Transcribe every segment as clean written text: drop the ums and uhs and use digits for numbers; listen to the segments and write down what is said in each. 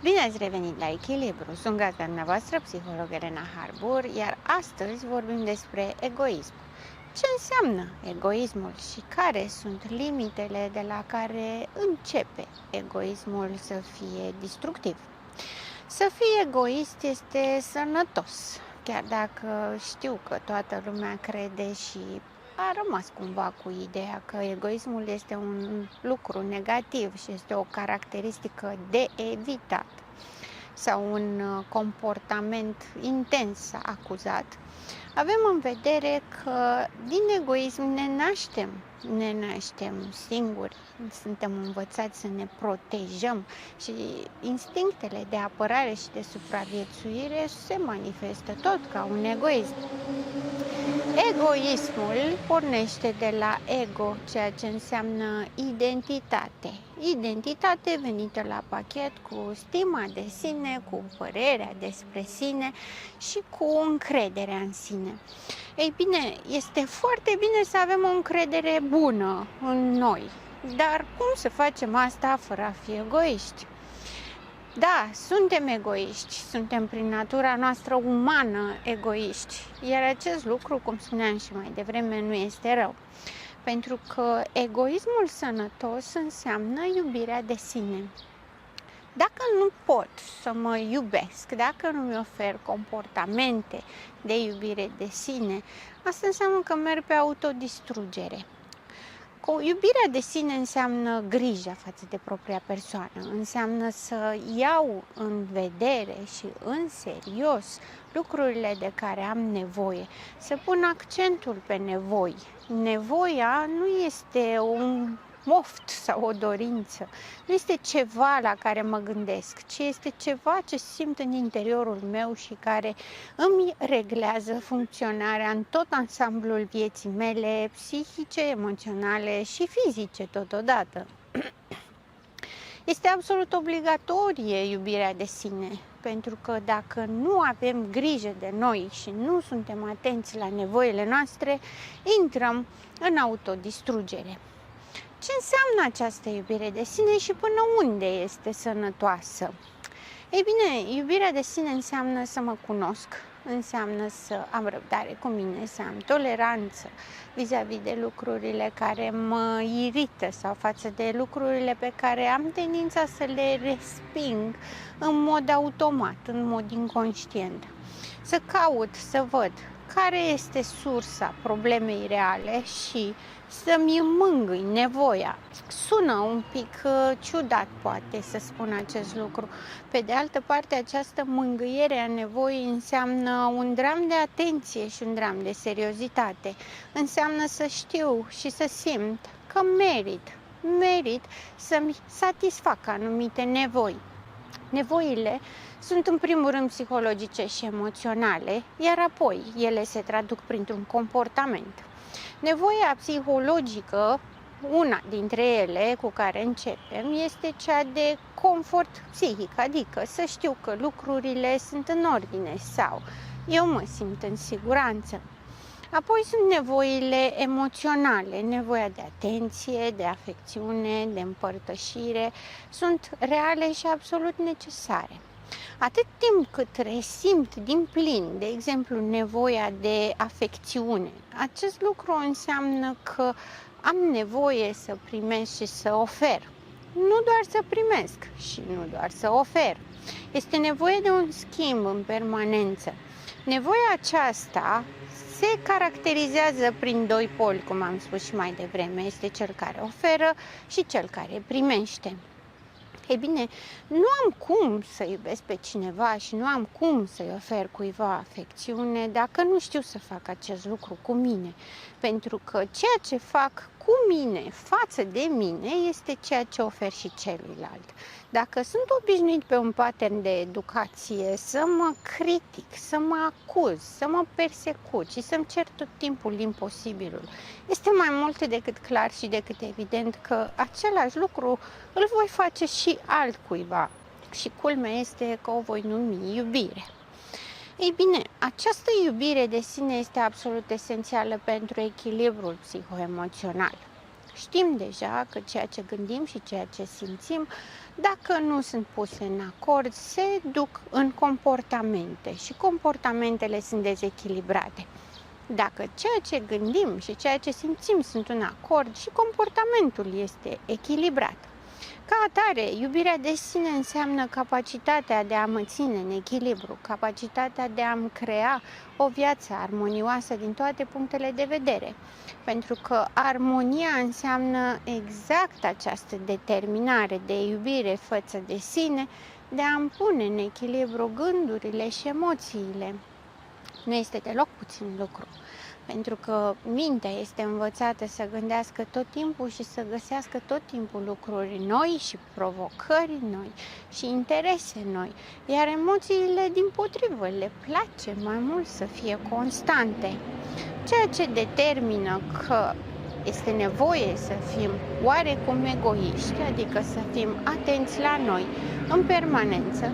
Bine ați revenit la Echilibru! Sunt gazda dumneavoastră, psiholog Elena Harbur, iar astăzi vorbim despre egoism. Ce înseamnă egoismul și care sunt limitele de la care începe egoismul să fie destructiv? Să fii egoist este sănătos, chiar dacă știu că toată lumea crede și a rămas cumva cu ideea că egoismul este un lucru negativ și este o caracteristică de evitat sau un comportament intens acuzat. Avem în vedere că din egoism ne naștem singuri, suntem învățați să ne protejăm și instinctele de apărare și de supraviețuire se manifestă tot ca un egoism. Egoismul pornește de la ego, ceea ce înseamnă identitate. Identitate venită la pachet cu stima de sine, cu părerea despre sine și cu încrederea în sine. Ei bine, este foarte bine să avem o încredere bună în noi, dar cum să facem asta fără a fi egoiști? Da, suntem egoiști, suntem prin natura noastră umană egoiști, iar acest lucru, cum spuneam și mai devreme, nu este rău. Pentru că egoismul sănătos înseamnă iubirea de sine. Dacă nu pot să mă iubesc, dacă nu mi ofer comportamente de iubire de sine, asta înseamnă că merg pe autodistrugere. Iubirea de sine înseamnă grija față de propria persoană, înseamnă să iau în vedere și în serios lucrurile de care am nevoie, să pun accentul pe nevoi. Nevoia nu este un moft sau o dorință, nu este ceva la care mă gândesc, ci este ceva ce simt în interiorul meu și care îmi reglează funcționarea în tot ansamblul vieții mele, psihice, emoționale și fizice totodată. Este absolut obligatorie iubirea de sine, pentru că dacă nu avem grijă de noi și nu suntem atenți la nevoile noastre, intrăm în autodistrugere. Ce înseamnă această iubire de sine și până unde este sănătoasă? Ei bine, iubirea de sine înseamnă să mă cunosc, înseamnă să am răbdare cu mine, să am toleranță vis-a-vis de lucrurile care mă irită sau față de lucrurile pe care am tendința să le resping în mod automat, în mod inconștient. Să caut, să văd care este sursa problemei reale și să-mi mângâi nevoia. Sună un pic ciudat, poate, să spun acest lucru. Pe de altă parte, această mângâiere a nevoii înseamnă un dram de atenție și un dram de seriozitate. Înseamnă să știu și să simt că merit să-mi satisfac anumite nevoi. Nevoile sunt în primul rând psihologice și emoționale, iar apoi ele se traduc printr-un comportament. Nevoia psihologică, una dintre ele cu care începem, este cea de confort psihic, adică să știu că lucrurile sunt în ordine sau eu mă simt în siguranță. Apoi sunt nevoile emoționale, nevoia de atenție, de afecțiune, de împărtășire, sunt reale și absolut necesare. Atât timp cât resimt din plin, de exemplu, nevoia de afecțiune, acest lucru înseamnă că am nevoie să primesc și să ofer. Nu doar să primesc și nu doar să ofer. Este nevoie de un schimb în permanență. Nevoia aceasta se caracterizează prin doi poli, cum am spus și mai devreme, este cel care oferă și cel care primește. Ei bine, nu am cum să iubesc pe cineva și nu am cum să-i ofer cuiva afecțiune dacă nu știu să fac acest lucru cu mine. Pentru că ceea ce fac cu mine, față de mine, este ceea ce ofer și celuilalt. Dacă sunt obișnuit pe un pattern de educație să mă critic, să mă acuz, să mă persecut și să-mi cer tot timpul imposibilul, este mai mult decât clar și decât evident că același lucru îl voi face și altcuiva. Și culmea este că o voi numi iubire. Ei bine, această iubire de sine este absolut esențială pentru echilibrul psihoemoțional. Știm deja că ceea ce gândim și ceea ce simțim, dacă nu sunt puse în acord, se duc în comportamente și comportamentele sunt dezechilibrate. Dacă ceea ce gândim și ceea ce simțim sunt în acord și comportamentul este echilibrat. Ca atare, iubirea de sine înseamnă capacitatea de a mă ține în echilibru, capacitatea de a-mi crea o viață armonioasă din toate punctele de vedere. Pentru că armonia înseamnă exact această determinare de iubire față de sine, de a-mi pune în echilibru gândurile și emoțiile. Nu este deloc puțin lucru. Pentru că mintea este învățată să gândească tot timpul și să găsească tot timpul lucruri noi și provocări noi și interese noi, iar emoțiile dimpotrivă le place mai mult să fie constante, ceea ce determină că este nevoie să fim oarecum egoiști, adică să fim atenți la noi în permanență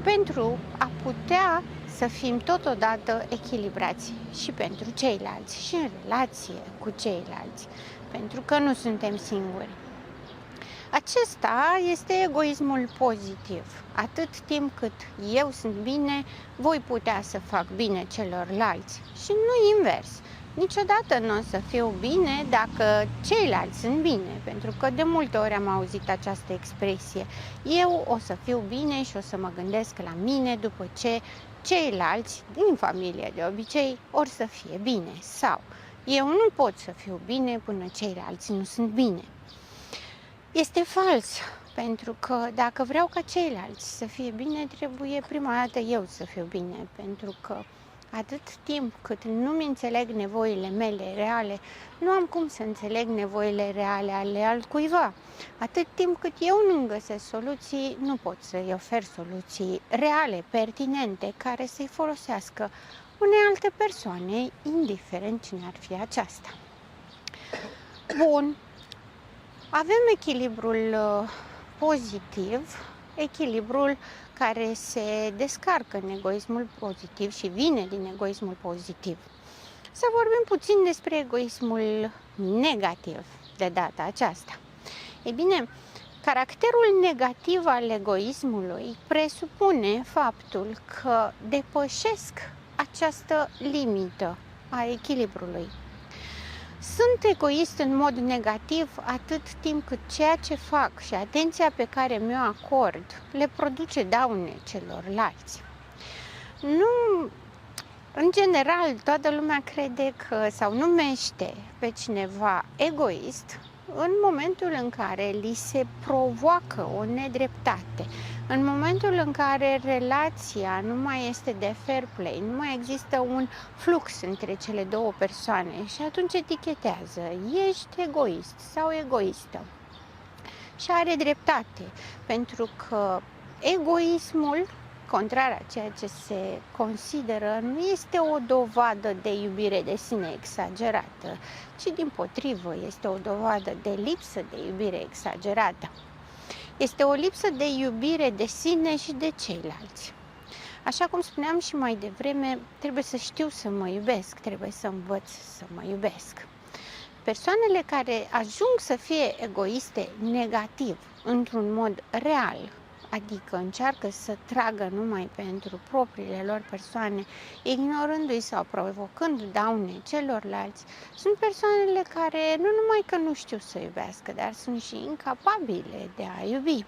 pentru a putea să fim totodată echilibrați și pentru ceilalți și în relație cu ceilalți, pentru că nu suntem singuri. Acesta este egoismul pozitiv. Atât timp cât eu sunt bine, voi putea să fac bine celorlalți și nu invers. Niciodată nu o să fiu bine dacă ceilalți sunt bine, pentru că de multe ori am auzit această expresie. Eu o să fiu bine și o să mă gândesc la mine după ce ceilalți din familie de obicei or să fie bine, sau eu nu pot să fiu bine până ceilalți nu sunt bine. Este fals, pentru că dacă vreau ca ceilalți să fie bine, trebuie prima dată eu să fiu bine, pentru că atât timp cât nu-mi înțeleg nevoile mele reale, nu am cum să înțeleg nevoile reale ale altcuiva. Atât timp cât eu nu-mi găsesc soluții, nu pot să-i ofer soluții reale, pertinente, care să-i folosească unei alte persoane, indiferent cine ar fi aceasta. Bun, avem echilibrul pozitiv, echilibrul care se descarcă în egoismul pozitiv și vine din egoismul pozitiv. Să vorbim puțin despre egoismul negativ de data aceasta. Ei bine, caracterul negativ al egoismului presupune faptul că depășesc această limită a echilibrului. Sunt egoist în mod negativ atât timp cât ceea ce fac și atenția pe care mi-o acord le produce daune celorlalți. Nu, în general, toată lumea crede că sau numește pe cineva egoist în momentul în care li se provoacă o nedreptate, în momentul în care relația nu mai este de fair play, nu mai există un flux între cele două persoane și atunci etichetează, ești egoist sau egoistă. Și are dreptate, pentru că egoismul, contrar a ceea ce se consideră, nu este o dovadă de iubire de sine exagerată, ci dimpotrivă este o dovadă de lipsă de iubire exagerată. Este o lipsă de iubire de sine și de ceilalți. Așa cum spuneam și mai devreme, trebuie să știu să mă iubesc, trebuie să învăț să mă iubesc. Persoanele care ajung să fie egoiste negativ, într-un mod real, adică încearcă să tragă numai pentru propriile lor persoane, ignorându-i sau provocând daune celorlalți, sunt persoanele care nu numai că nu știu să iubească, dar sunt și incapabile de a iubi.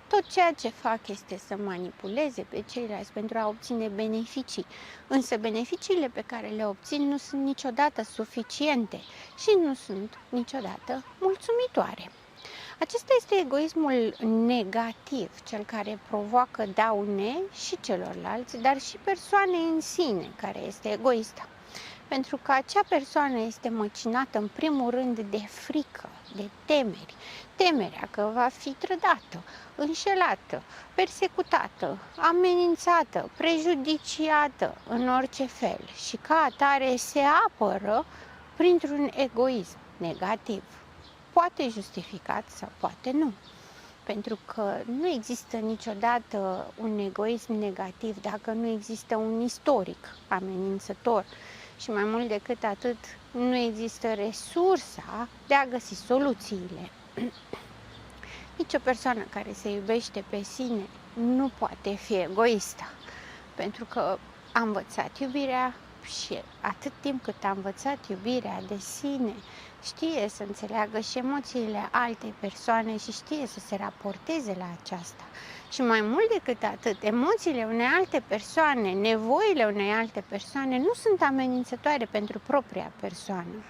Tot ceea ce fac este să manipuleze pe ceilalți pentru a obține beneficii, însă beneficiile pe care le obțin nu sunt niciodată suficiente și nu sunt niciodată mulțumitoare. Acesta este egoismul negativ, cel care provoacă daune și celorlalți, dar și persoanei în sine, care este egoistă. Pentru că acea persoană este măcinată în primul rând de frică, de temeri. Temerea că va fi trădată, înșelată, persecutată, amenințată, prejudiciată în orice fel și ca atare se apără printr-un egoism negativ. Poate justificat sau poate nu. Pentru că nu există niciodată un egoism negativ dacă nu există un istoric amenințător. Și mai mult decât atât, nu există resursa de a găsi soluțiile. Nici o persoană care se iubește pe sine nu poate fi egoistă, pentru că a învățat iubirea și atât timp cât a învățat iubirea de sine, știe să înțeleagă și emoțiile altei persoane și știe să se raporteze la aceasta. Și mai mult decât atât, emoțiile unei alte persoane, nevoile unei alte persoane nu sunt amenințătoare pentru propria persoană.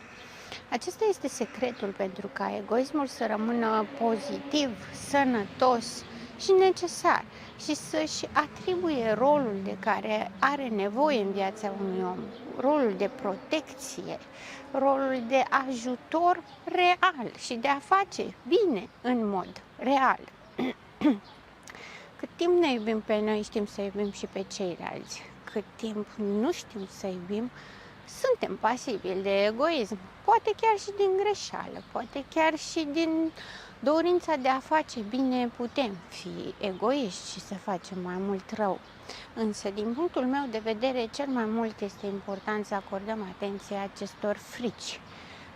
Acesta este secretul pentru ca egoismul să rămână pozitiv, sănătos și necesar și să-și atribuie rolul de care are nevoie în viața unui om, rolul de protecție, rolul de ajutor real și de a face bine în mod real. Cât timp ne iubim pe noi, știm să iubim și pe ceilalți. Cât timp nu știm să iubim, suntem pasibili de egoism, poate chiar și din greșeală, poate chiar și din dorința de a face bine putem fi egoiști și să facem mai mult rău. Însă, din punctul meu de vedere, cel mai mult este important să acordăm atenție acestor frici,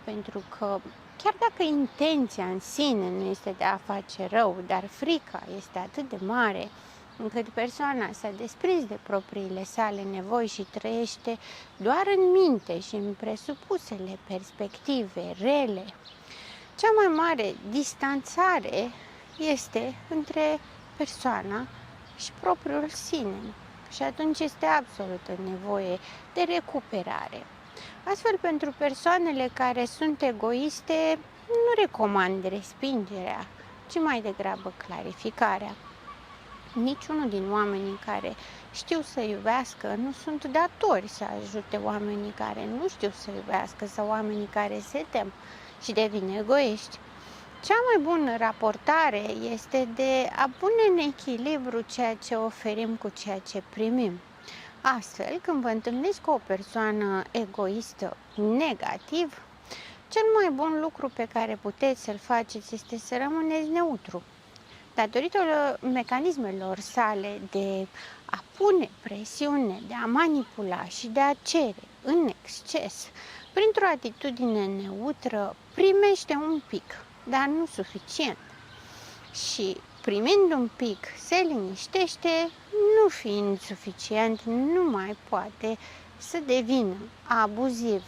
pentru că chiar dacă intenția în sine nu este de a face rău, dar frica este atât de mare încât persoana s-a desprins de propriile sale nevoi și trăiește doar în minte și în presupusele perspective rele. Cea mai mare distanțare este între persoana și propriul sine și atunci este absolută nevoie de recuperare. Astfel, pentru persoanele care sunt egoiste, nu recomand respingerea, ci mai degrabă clarificarea. Niciunul din oamenii care știu să iubească nu sunt datori să ajute oamenii care nu știu să iubească sau oamenii care se tem și devin egoiști. Cea mai bună raportare este de a pune în echilibru ceea ce oferim cu ceea ce primim. Astfel, când vă întâlniți cu o persoană egoistă negativ, cel mai bun lucru pe care puteți să-l faceți este să rămâneți neutru. Datorită mecanismelor sale de a pune presiune, de a manipula și de a cere în exces, printr-o atitudine neutră, primește un pic, dar nu suficient. Și primind un pic, se liniștește, nu fiind suficient, nu mai poate să devină abuziv.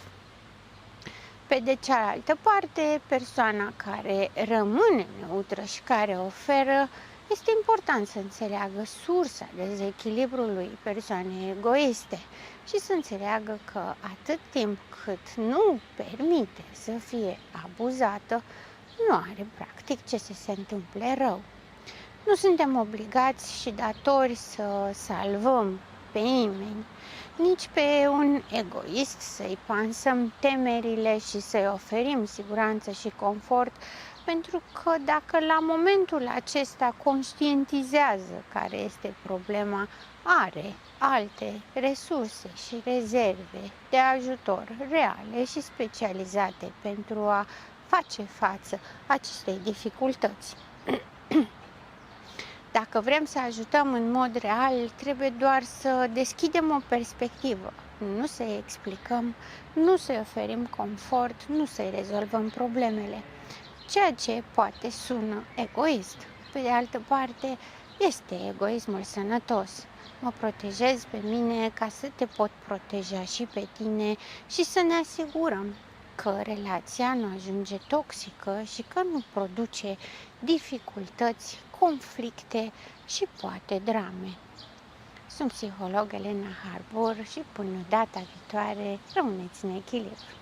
Pe de cealaltă parte, persoana care rămâne neutră și care oferă, este important să înțeleagă sursa dezechilibrului persoanei egoiste și să înțeleagă că atât timp cât nu permite să fie abuzată, nu are practic ce să se întâmple rău. Nu suntem obligați și datori să salvăm pe nimeni, nici pe un egoist, să-i pansăm temerile și să-i oferim siguranță și confort, pentru că dacă la momentul acesta conștientizează care este problema, are alte resurse și rezerve de ajutor reale și specializate pentru a face față acestei dificultăți. Dacă vrem să ajutăm în mod real, trebuie doar să deschidem o perspectivă, nu să-i explicăm, nu să-i oferim confort, nu să-i rezolvăm problemele, ceea ce poate sună egoist. Pe de altă parte, este egoismul sănătos. Mă protejez pe mine ca să te pot proteja și pe tine și să ne asigurăm că relația nu ajunge toxică și că nu produce dificultăți, conflicte și poate drame. Sunt psiholog Elena Harbour și până data viitoare rămâneți în echilibru.